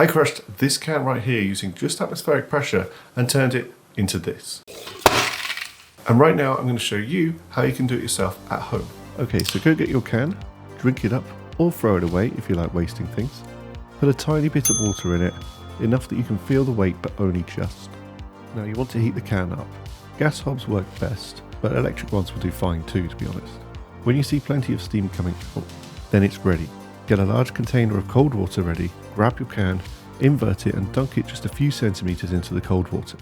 I crushed this can right here using just atmospheric pressure and turned it into this. And right now I'm going to show you how you can do it yourself at home. Okay, so go get your can, drink it up, or throw it away if you like wasting things. Put a tiny bit of water in it, enough that you can feel the weight but only just. Now you want to heat the can up. Gas hobs work best, but electric ones will do fine too, to be honest. When you see plenty of steam coming out, then it's ready. Get a large container of cold water ready, grab your can, invert it and dunk it just a few centimeters into the cold water.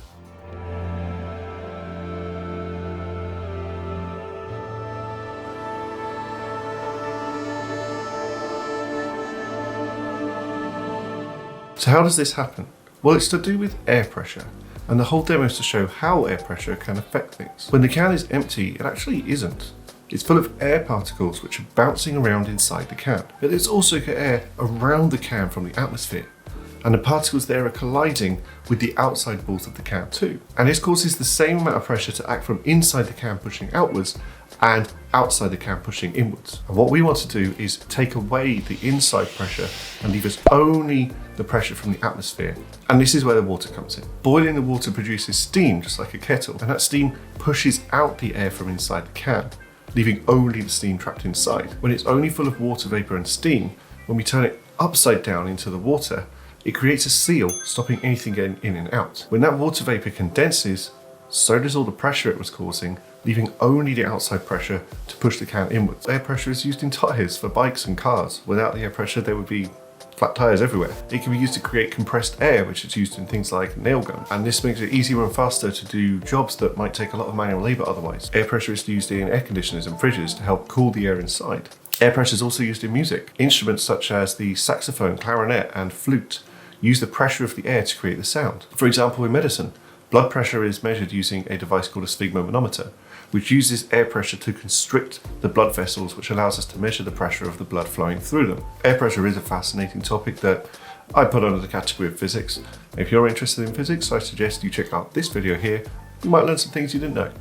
So how does this happen? Well, it's to do with air pressure, and the whole demo is to show how air pressure can affect things. When the can is empty, it actually isn't. It's full of air particles which are bouncing around inside the can. But there's also air around the can from the atmosphere, and the particles there are colliding with the outside walls of the can too. And this causes the same amount of pressure to act from inside the can pushing outwards and outside the can pushing inwards. And what we want to do is take away the inside pressure and leave us only the pressure from the atmosphere. And this is where the water comes in. Boiling the water produces steam, just like a kettle, and that steam pushes out the air from inside the can, leaving only the steam trapped inside. When it's only full of water vapor and steam, when we turn it upside down into the water, it creates a seal, stopping anything getting in and out. When that water vapor condenses, so does all the pressure it was causing, leaving only the outside pressure to push the can inwards. Air pressure is used in tyres for bikes and cars. Without the air pressure, there would be flat tyres everywhere. It can be used to create compressed air, which is used in things like nail guns. And this makes it easier and faster to do jobs that might take a lot of manual labour otherwise. Air pressure is used in air conditioners and fridges to help cool the air inside. Air pressure is also used in music. Instruments such as the saxophone, clarinet, and flute use the pressure of the air to create the sound. For example, in medicine, blood pressure is measured using a device called a sphygmomanometer, which uses air pressure to constrict the blood vessels, which allows us to measure the pressure of the blood flowing through them. Air pressure is a fascinating topic that I put under the category of physics. If you're interested in physics, I suggest you check out this video here. You might learn some things you didn't know.